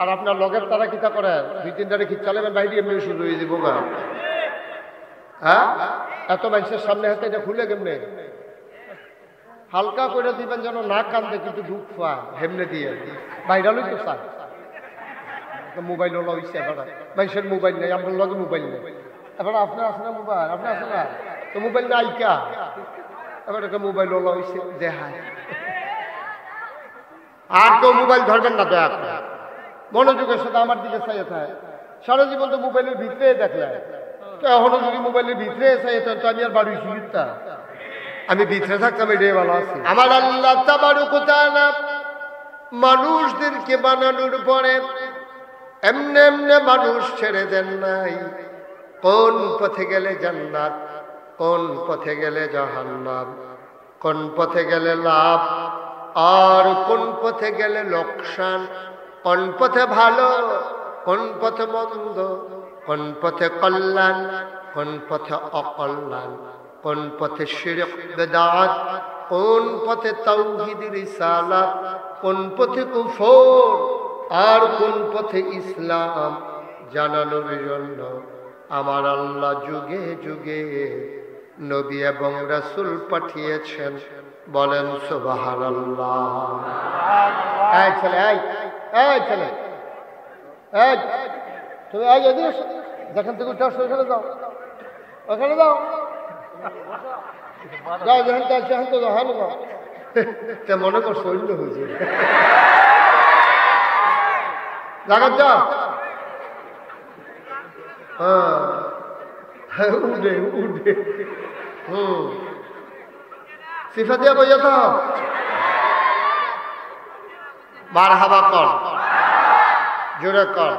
আর আপনার লগের তারা কিতা করে 2-3টারে কি চালাবেন বাইরে এমনি শুরু হয়ে যাবো গা। হ্যাঁ, এত মানুষের সামনে হাতে এটা খুলে কেমনে হালকা করে দিবেন যেন না কান্দে, কিন্তু ঢুক পা হেমনে দিয়ে বাইরালই তো চায়। মোবাইল ওলা হইছে এবার মানুষের মোবাইল নেই, আমার লগে মোবাইল নেই। এবার আপনার আছে না মোবাইল, আপনার আছে না তো মোবাইল নাই কা, এবার একটা মোবাইল ওলা হইছে দেখায়। আর কেউ মোবাইল ধরবেন না দয়া করে, মনোযোগের সাথে আমার দিকে চাইয়ে থাকে। সারা জীবন তো মোবাইলের ভিতরে দেখলে, তো এখনো যদি মোবাইলের ভিতরে চাইয়ে থাকেন তো আমি আর বাড়ি সুবিধা, আমি ভিতরে থাকতাম এটাই ভালো আছি। আমার আল্লাহ তাবারক ওয়া তাআলা মানুষদেরকে বানানোর পরে এমনি এমনি মানুষ ছেড়ে দেন নাই। কোন পথে গেলে জান্নাত, কোন পথে গেলে জাহান্নাম, কোন পথে গেলে লাভ আর কোন পথে গেলে লোকসান, কোন পথে ভালো কোন পথে মন্দ, কোন পথে কল্যাণ কোন পথে অকল্যাণ, কোন পথে শিরক বিদআত, কোন পথে তাওহীদ রিসালাত, কোন পথে কুফর আর কোন পথে ইসলাম জানানোর জন্য আমার আল্লাহ যুগে যুগে নবী এবং রাসূল পাঠিয়েছেন। বলেন সুবহানাল্লাহ। এই ছেলে, এই ছেলে, এই তুমি আজ এদিকে যেখান থেকে উঠে আসো ওখানে যাও, ওখানে যাও, যাও যেখান থেকে সেখান থেকে যাও, হ্যাঁ যাও। তা মনে কর সৈন্য হয়েছে লাগাত যাও। হ্যাঁ উঠে উঠে সিফা দিয়া বইয়া তো মারহাবা কর, জোরে কর,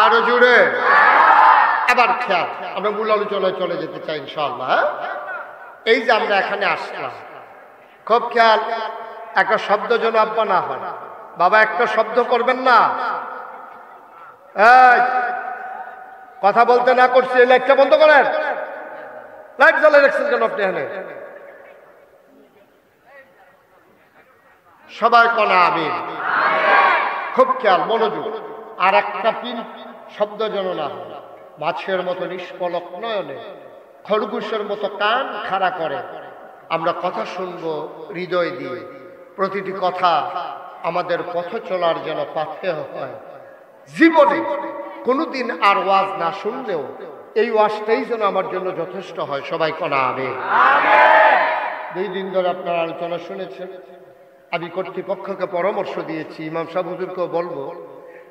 আরো জোরে। এবার খেয়াল, আমরা মূল আলোচনায় চলে যেতে চাই ইনশাআল্লাহ। এই যে আমরা এখানে আসলাম, খুব খেয়াল, একটা শব্দ যেন আব্বা না হয়। বাবা একটা শব্দ করবেন না, কথা বলতে না করছি। এই লাইটটা বন্ধ করেন, লাইট জ্বালিয়ে রাখছেন কেন আপনি এখানে? সবাই কনা আমিন। খুব খেয়াল, মনোযোগ। আর একটা পিন শব্দ যেন না হয়। মাছের মতো নিষ্পলক নয়নে, খরগোশের মতো কান খাড়া করে আমরা কথা শুনবো হৃদয় দিয়ে। প্রতিটি কথা আমাদের পথ চলার যেন পাথেয় হয়। জীবনে কোনোদিন আর ওয়াজ না শুনলেও এই ওয়াজটাই যেন আমার জন্য যথেষ্ট হয়। সবাই কনা আমিন। 2 দিন ধরে আপনারা আলোচনা শুনেছেন। আমি কর্তৃপক্ষকে পরামর্শ দিয়েছি, ইমাম সাহেব হুজুরকেও বলবো,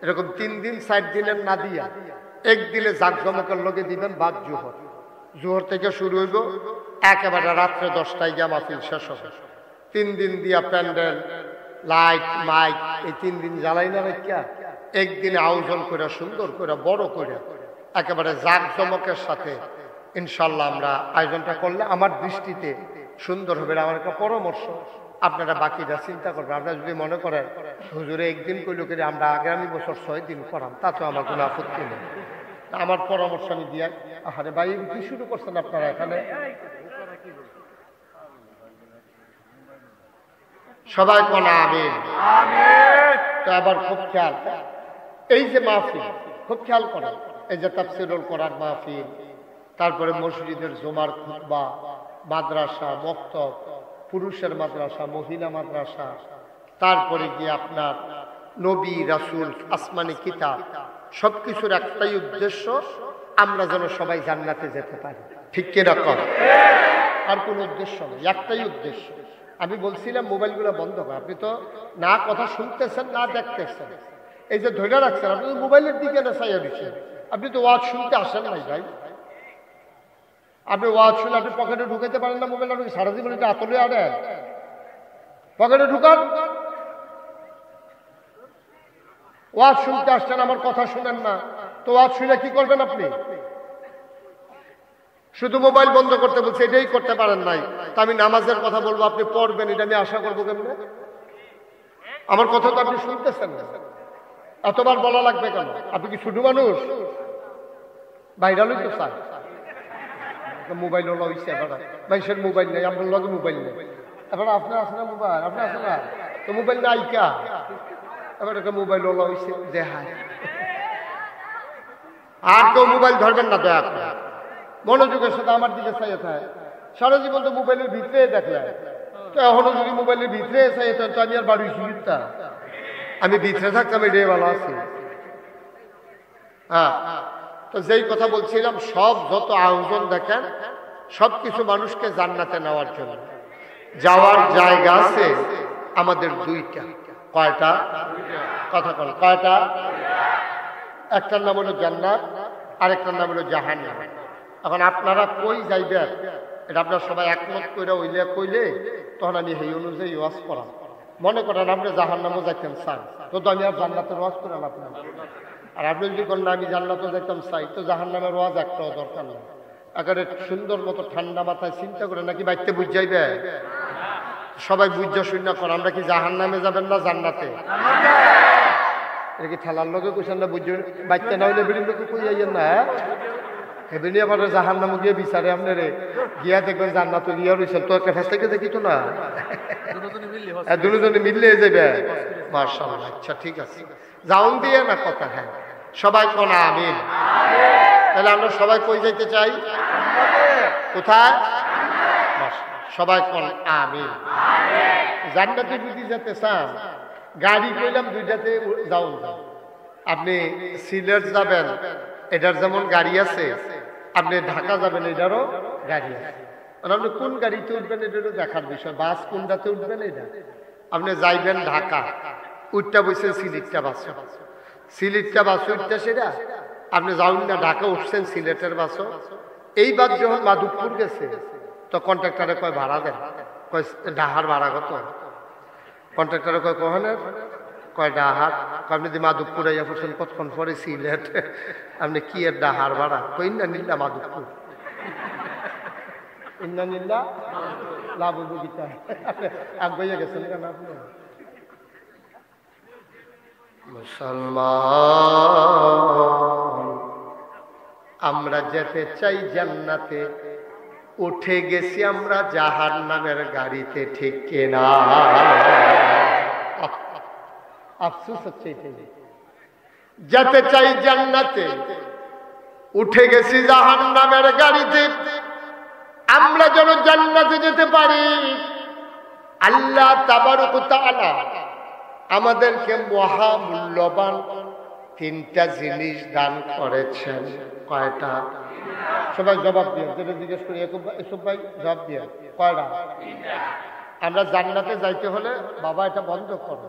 এরকম 3 দিন 4 দিনের না দিয়া একদিনে জাকজমকের লগে দিবেন। বাদ জোহর, জোহর থেকে শুরু হইব, একেবারে রাত্রে 10টায় গিয়ে মাহফিল শেষ হবে। 3 দিন দিয়া প্যান্ডেল, লাইট, মাইক এই 3 দিন জ্বালাই না রাখিয়া একদিনে আয়োজন করে সুন্দর করে বড় করে একেবারে জাকজমকের সাথে ইনশাল্লাহ আমরা আয়োজনটা করলে আমার দৃষ্টিতে সুন্দর হবে। আমার একটা পরামর্শ, আপনারা বাকিটা চিন্তা করবেন। আপনারা যদি মনে করেন হুজুরে একদিন কইলো করে আমরা আগামী বছর 6 দিন করাম, তাতে আমার কোনো আপত্তি নেই। আমার পরামর্শ আমি দিয়া, আরে ভাই কি শুরু করছেন আপনারা এখানে? সবাই কোনা আমিন। তো আবার খুব খেয়াল, এই যে মাহফিল খুব খেয়াল করেন, এই যে তাফসীরুল কোরআন মাহফিল, তারপরে মসজিদের জুমার খুতবা, মাদ্রাসা, মক্তব, পুরুষের মাদ্রাসা, মহিলা মাদ্রাসা, তারপরে গিয়ে আপনার নবী রাসূল, আসমানি কিতাব, সবকিছুর একটাই উদ্দেশ্য, আমরা যেন সবাই জান্নাতে যেতে পারি। ঠিক কি রকম? আর কোনো উদ্দেশ্য নেই, একটাই উদ্দেশ্য। আমি বলছিলাম মোবাইলগুলো বন্ধ কর। আপনি তো না কথা শুনতেছেন না দেখতেছেন, এই যে ধরে রাখছেন, আপনি তো মোবাইলের দিকে না চাইয়া দিচ্ছেন। আপনি তো ওয়াজ শুনতে আসেন নাই ভাই। আপনি ওয়াজ শুনে আপনি পকেটে ঢুকাইতে পারেন না মোবাইল, আপনি সারা জীবন এটা আতলে আনেন, পকেটে ঢুকান। ওয়াজ শুনতে আসছেন, আমার কথা শুনেন না, তো ওয়াজ শুনে কি করবেন আপনি? শুধু মোবাইল বন্ধ করতে বলছে, এটাই করতে পারেন নাই, তা আমি নামাজের কথা বলবো, আপনি পড়বেন, এটা আমি আশা করবো কেমনে? আমার কথা তো আপনি শুনতেছেন না, এতবার বলা লাগবে কেন? আপনি কি শুধু মানুষ? বাইরালই তো চাই মোবাইল ওলা হইছে, এবার মানুষের মোবাইল নেই, আমার লগে মোবাইল নেই। এবার আপনার আছে না মোবাইল? আপনার আছে না, তো মোবাইল নাই কা? এবার একটা মোবাইল ওলা হয়েছে দেখায়। আর কেউ মোবাইল ধরবেন না দয়া করে, মনোযোগের সাথে আমার দিকে চাইয়ে থাকে। সারা জীবন তো মোবাইলের ভিতরে দেখলে, তো এখনো যদি মোবাইলের ভিতরে চাইয়ে তো আমি আর বাড়ি সুবিধা, আমি ভিতরে থাকতাম এটাই ভালো আছি। হ্যাঁ, তো যেই কথা বলছিলাম, সব যত আয়োজন দেখেন সবকিছু মানুষকে জান্নাতে নেওয়ার জন্য। যাওয়ার জায়গা আছে আমাদের দুইটা। কয়টা? কথা বল, কয়টা? একটার নাম হলো জান্নাত, আরেকটার নাম হলো জাহান্নাম। এখন আপনারা কই যাইবেন এটা আপনারা সবাই একমত করে ওইলে কইলে তখন আমি সেই অনুযায়ী ওয়াজ করাম। মনে করেন আপনি জাহান্নামও যাইতেন চান, তো আমি আর জান্নাতের ওয়াজ করে আপনার। আর আপনি যদি করেন আমি জান্নাতও যাইতাম চাই, তো জাহান্নামের ওয়াজ একটাও দরকার নেই। একেবারে সুন্দর মতো ঠান্ডা মাথায় চিন্তা করে নাকি বাইতে বুঝ যাইবে, সবাই বুঝা শূন্য করে আমরা কি জাহান্নামে যাবেন না জান্নাতে? এটা কি ঠেলার লোকে কুইছেন না? বুঝছেন বাইতে না হইলে বেরিয়ে লোকে কই যাইয়েন না। এমনি আবার জাহান্নাম গিয়ে বিচারে আপনারে গিয়া দেখবেন জান্নাত গিয়া রয়েছেন, তো একটা ফেস থেকে দেখি তো না, দুজনে মিললে যাবে। মাশাআল্লাহ, আচ্ছা ঠিক আছে, যাউন দিয়ে না কথা। হ্যাঁ, সবাই কোন আমিন। তাহলে আমরা সবাই কই যাইতে চাই? কোথায়? সবাই কোন আমিন। জান্নাতে যদি যেতে চান, গাড়ি কইলাম দুইটাতে যাউন। আপনি সিলেট যাবেন, এটার যেমন গাড়ি আছে, আপনি ঢাকা যাবেন, এটারও গাড়ি আছে। আপনি কোন গাড়িতে উঠবেন এটারও দেখার বিষয়। বাস কোনটাতে উঠবেন এটা, আপনি যাইবেন ঢাকা, উঠটা বসে সিলেটটা বাস, সিলেটটা বাস উঠতে সেটা আপনি যাউন না, ঢাকা উঠছেন সিলেটের বাসও। এইবার যখন মাধবপুর গেছে, তো কন্ট্রাক্টরে কয় ভাড়া দেন, কয় ডাহার ভাড়া কত? কন্ট্রাক্টরে কয় কখনের, কয় ডাহার। আপনি যদি মাধবপুর আইয়া পড়ছেন কতক্ষণ পরে সিলেট, আপনি কি এর ডাহার ভাড়া? কই না নিল্লা মাধবপুর, ইন্না নিল্লা লাভ গীতা আগে গেছেন কেন আপনি? মুসলমান আমরা যেতে চাই জান্নাতে, উঠে গেছি আমরা জাহান্নামের গাড়িতে, ঠিক কিনা? আফসোস হচ্ছে এটাই। যেতে চাই জান্নাতে, উঠে গেছি জাহান্নামের গাড়িতে। আমরা যেন জান্নাতে যেতে পারি, আল্লাহ তাবারক ওয়া তাআলা আমাদেরকে মহামূল্যবান তিনটা জিনিস দান করেছেন। কয়টা? সবাই জবাব দিয়ে, যেটা জিজ্ঞেস করি এসব ভাই জবাব দিয়ে, কয়টা? আমরা জান্নাতে যাইতে হলে বাবা এটা বন্ধ করো,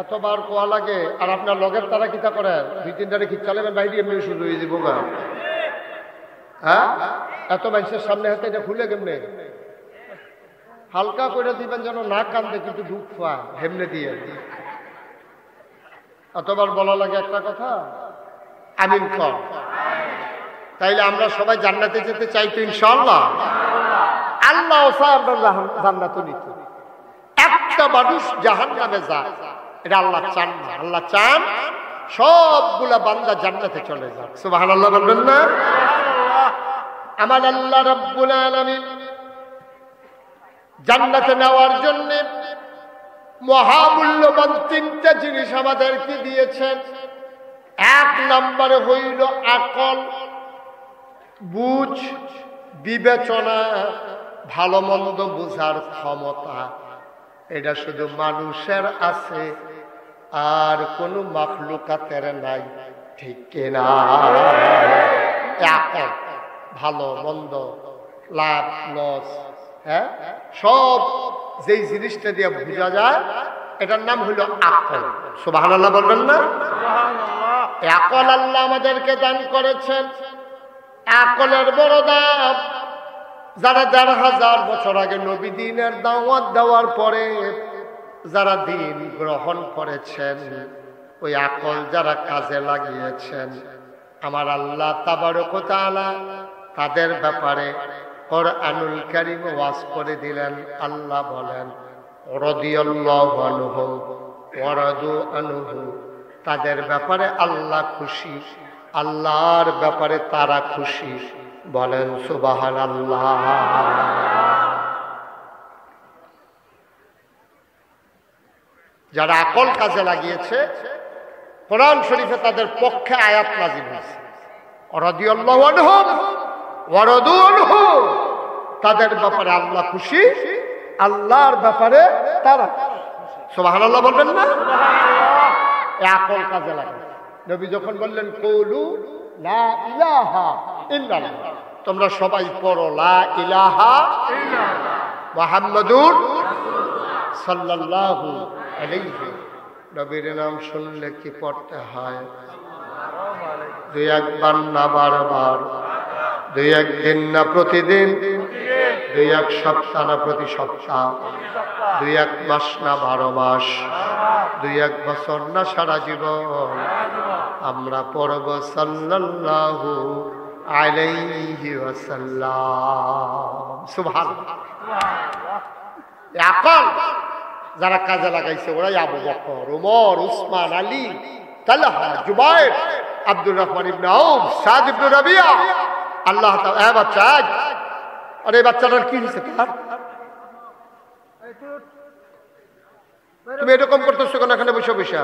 এতবার কোয়া লাগে। আর আপনার লগের তারা কিতা করে, দুই তিনটারে কি চালাবেন বাইরে এমনি শুরু হয়ে যাব গা। হ্যাঁ, এত মানুষের সামনে হাতে এটা খুলে কেমনে? হালকা করে দিবেন যেন না কান্দে, কিন্তু দুঃখ পায়, হেমনে দিয়ে। এতবার বলা লাগে একটা কথা, আমিন কর। তাইলে আমরা সবাই জান্নাতে যেতে চাই তো ইনশাআল্লাহ। আল্লাহ আমরা জান্নাতে নিত। একটা মানুষ জাহান্নামে যায়, এটা আল্লাহ চান না। আল্লাহ চান সবগুলা বান্দা জান্নাতে চলে যাক। সুবহানাল্লাহ বলবেন না? আমার আল্লাহ রাব্বুল আলামিন জান্নাতে নেওয়ার জন্য মহামূল্যবান তিনটা জিনিস আমাদেরকে দিয়েছেন। এক নম্বরে হইল আকল, বুঝ, বিবেচনা, ভালো মন্দ বোঝার ক্ষমতা। এটা শুধু মানুষের আছে, আর কোন মাখলুকাতের নাই, ঠিক কিনা? আকল, ভালো মন্দ, লাভ লস, হ্যাঁ, সব যেই জিনিসটা দিয়ে বোঝা যায়, এটার নাম হইল আকল। সুবহানাল্লাহ বলবেন না? আকল আল্লাহ আমাদেরকে দান করেছেন। আকলের বড় দাম। যারা ১,৫০০ বছর আগে নবী দ্বীনের দাওয়াত দেওয়ার পরে যারা দ্বীন গ্রহণ করেছেন, ওই আকল যারা কাজে লাগিয়েছেন, আমার আল্লাহ তাবারক ওয়া তাআলা তাদের ব্যাপারে কুরআনুল কারীম ওয়াজ করে দিলেন। আল্লাহ বলেন, রাদিয়াল্লাহু আনহু ওয়া রাদু আনহু, তাদের ব্যাপারে আল্লাহ খুশি, আল্লাহর ব্যাপারে তারা খুশি। বলেন সুবহানাল্লাহ। যারা আকল কাজে লাগিয়েছে কোরআন শরীফে তাদের পক্ষে আয়াত নাযিল হয়েছে, রাদিয়াল্লাহু আনহুম ওয়া রাদু আনহু, তাদের ব্যাপারে আল্লাহ খুশি, আল্লাহর ব্যাপারে তারা। সুবহানাল্লাহ বলবেন না? এই আকল কাজে লাগে। নবী যখন বললেন কুলু লা ইলাহা ইল্লাল্লাহ, তোমরা সবাই পড়ো লা ইলাহা ইল্লাল্লাহ মুহাম্মাদুর সাল্লাল্লাহু আলাইহি। নবীর নাম শুনলে কি পড়তে হয়? দুই একবার না বারবার, দুই একদিন না প্রতিদিন, দুই এক সপ্তাহ না প্রতি সপ্তাহ, দুই এক মাস না 12 মাস, দুই এক বছর না সারা জীবন আমরা পড়ব সাল্লাল্লাহু আলাইহি ওয়াসাল্লাম। সুবহানাল্লাহ। আকল যারা কাজে লাগাইছে ওরাই আবু বকর, ওমর, উসমান, আলী, তালহা, জুবায়ের, আব্দুর রহমান ইবনে আউফ, সাদ ইবনে রাবিয়া। আল্লাহ তাআলা এ বাচ্চা, আরে বাচ্চাটার কি হয়েছে? তুমি এরকম করতেছো কেন এখানে বসে বসে?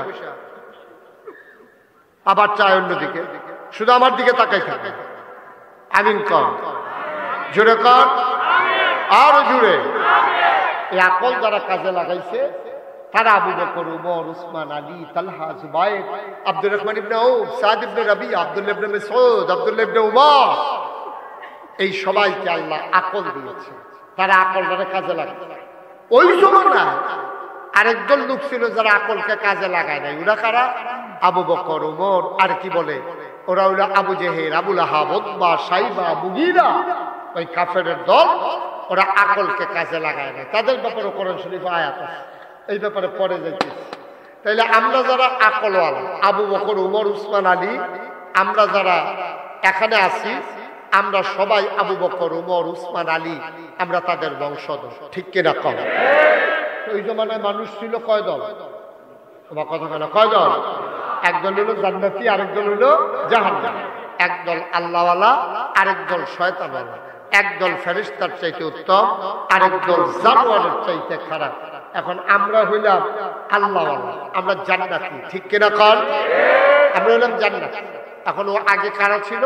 আবার চায় অন্যদিকে, শুধু আমার দিকে তাকাই থাকে। আমিন কর, জোরে কর, আরো জোরে। এই আকল যারা কাজে লাগাইছে তারা আবু বকর, ওমর, উসমান, আলী, তালহা, জুবায়ের, আব্দুর রহমান ইবনে আউফ, সাদ ইবনে রাবিয়া, আব্দুল্লাহ ইবনে মাসউদ, আব্দুল্লাহ ইবনে উমর, এই সবাইকে আল্লাহ আকল দিয়েছে। তারা আকলটাকে কাজে লাগায়। ওই জমানায় আরেকদল লোক ছিল যারা আকলকে কাজে লাগায় নাই। ওরা কারা? আবু বকর, ওমর, আর কি বলে ওরা হলো আবু জেহেল, আবু লাহাব, উতবা, সাইবা, মুগীরা, ওই কাফেরের দল। ওরা আকলকে কাজে লাগায় না। তাদের ব্যাপারে কোরআন শরীফে আয়াত আছে, এই ব্যাপারে পড়ে যাইতেছে। তাইলে আমরা যারা আকলওয়ালা, আবু বকর, ওমর, উসমান, আলী, আমরা যারা এখানে আছি, আমরা সবাই আবু বকর, ওমর, উসমান, আলী, আমরা তাদের বংশধর। ঠিক কিনা কম? ওই জমানায় মানুষ ছিল কয় দল? তোমার কথা কেন? কয় দল? একদল হলো জান্নাতি, আরেকদল হলো জাহান্নামী। একদল আল্লাহওয়ালা, আরেক দল শয়তানওয়ালা। একদল ফেরেশতার চাইতে উত্তম, আরেক দল জানোয়ারের চাইতে খারাপ। এখন আমরা হইলাম আল্লাহওয়ালা, আমরা জান্নাতি। ঠিক কিনা কর? আমরা হইলাম জান্নাতি। এখন ও আগে কারা ছিল?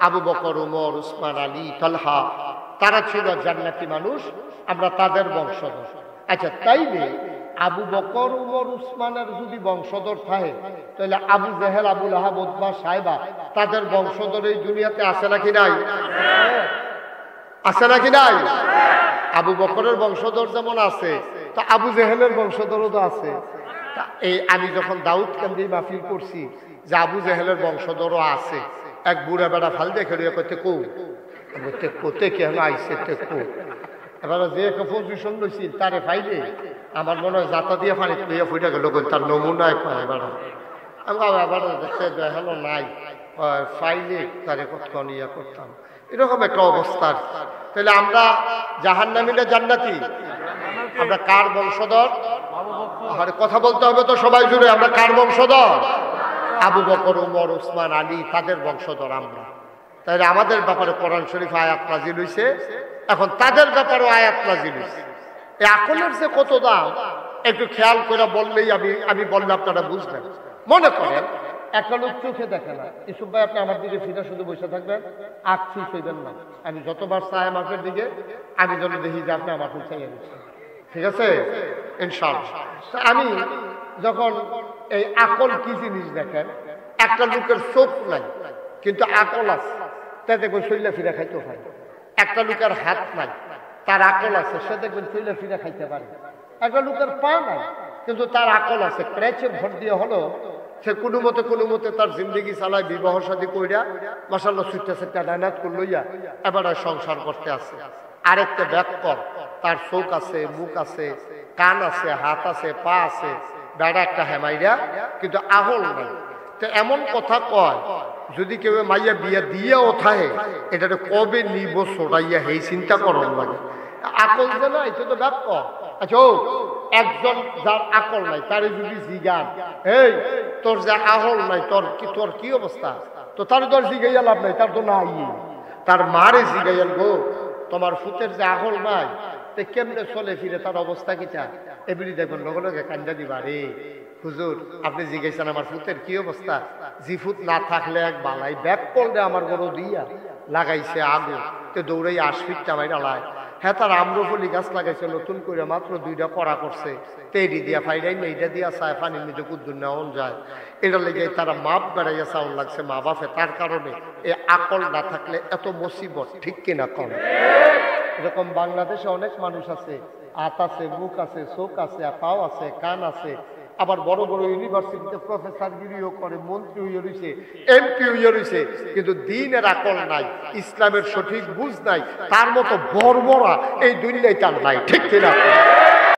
আবু বকর, ওমর, উসমান, আলী, তালহা, তারা ছিল জান্নাতি মানুষ, আমরা তাদের বংশধর। আচ্ছা, তাইলে আবু বকর, ওমর, উসমানের যদি বংশধর থাকে, তাহলে আবু জেহেল, আবু লাহাব, উতবা, সাইবা, তাদের বংশধর এই দুনিয়াতে আছে নাকি নাই? আছে নাকি নাই? আবু বকরের বংশধর যেমন আছে, তা আবু জেহেলের বংশধরও তো আছে। এই আমি যখন দাউদ কান্দি মাহফিল করছি যে আবু জেহেলের বংশধরও আছে, এক বুড়া বেড়া ফাল দেখে করতে কো কোতে কেন আইসে কো। এবার যে পজিশন লইছি তারে ফাইলে আমার মনে হয় যাতা দিয়ে পানি লইয়া ফুটে গেল, তার নমুনায় পায়। এবার এবার দেখতে হলো নাই ফাইলে তারে কতক্ষণ ইয়া করতাম, এরকম একটা অবস্থা। তাহলে আমরা জাহান্নামী না জান্নাতি? আমরা কার বংশধর? আরে কথা বলতে হবে তো সবাই জুড়ে। আমরা কার বংশধর? আবু বকর, ওমর, উসমান, আলী, তাদের বংশধর আমরা। তাহলে আমাদের ব্যাপারে কোরআন শরীফ আয়াত নাযিল হইছে, এখন তাদের ব্যাপারেও আয়াত নাযিল হইছে। এই আকলের যে কত দাম একটু খেয়াল করে বললেই আমি বললে আপনারা বুঝবেন। মনে করেন একটা লোক চোখে দেখে না, ইসুফ ভাই আপনি আমার দিকে ফিরে শুধু বসে থাকবেন, আখ ফিস হইবেন না। আমি যতবার চাই আমাদের দিকে, আমি যেন দেখি যে আপনি আমার চাইয়ে দিচ্ছেন। ঠিক আছে? ইনশাআল্লাহ। আমি যখন এই আকল কি জিনিস দেখেন, একটা লোকের চোখ নাই কিন্তু আকল আছে, তা দেখবেন শরীরে ফিরে খাইতে পারে। একটা লোকের হাত নাই, তার আকল আছে, সে দেখবেন শরীরে ফিরে খাইতে পারে। একটা লোকের পা নাই কিন্তু তার আকল আছে, ক্র্যাচে ভোট দিয়ে হলো সে কোনো মতে তার জিন্দগি চালায়, বিবাহ শাদী কইরা মাশাআল্লাহ সুইটা সেটা ডাইনাত করলইয়া এবার সংসার করতে আছে। আরেকটা ব্যাককর, তার চোখ আছে, মুখ আছে, কান আছে, হাত আছে, পা আছে, বেড়া একটা হেমাইরা কিন্তু আহল নাই। তো এমন কথা কয়, যদি কেউ মাইয়া বিয়া দিয়ে ওঠায় এটাতে কবে নিব ছোটাইয়া সেই চিন্তা করার লাগে। আকল যে না, এটা তো ব্যাককর। আচ্ছা, একজন যার আকল নাই তারে যদি জিগান, এই তোর যে আকল নাই তোর কি অবস্থা, তো তার তোর জিগাইয়া লাভ নাই, তার তো নাই। তার মারে জিগাইয়ান গো তোমার ফুতের যে আকল নাই তে কেমনে চলে ফিরে, তার অবস্থা কিটা। এমনি দেখবেন লগে লগে কান্দা দিবা রে হুজুর আপনি জিজ্ঞাসেন আমার ফুতের কি অবস্থা, জি ফুত না থাকলে এক বালাই ব্যাগ করলে আমার গরু দিয়া লাগাইছে আগুন তো দৌড়াই 8 ফিট টামাই ডালায়। হ্যাঁ তার আম্রফলি গাছ লাগাইছে নতুন করে মাত্র 2টা করা করছে, তেড়ি দিয়া ফাইডাই এইটা দিয়া চায় পানির মধ্যে কুদ্দুর নেওয়া যায়। এটা লেগে তারা মাপ বেড়াইয়া চাউল লাগছে মা বাপে, তার কারণে এই আকল না থাকলে এত মুসিবত, ঠিক কিনা কম? এরকম বাংলাদেশে অনেক মানুষ আছে, হাত আছে, মুখ আছে, চোখ আছে, পাও আছে, কান আছে, আবার বড় বড় ইউনিভার্সিটিতে প্রফেসরগিরিও করে, মন্ত্রী হইয়া রয়েছে, এমপি হইয়া রয়েছে, কিন্তু দ্বীনের আকল নাই, ইসলামের সঠিক বুঝ নাই, তার মতো বর্বরা এই দুনিয়ায় তার নাই, ঠিক কিনা?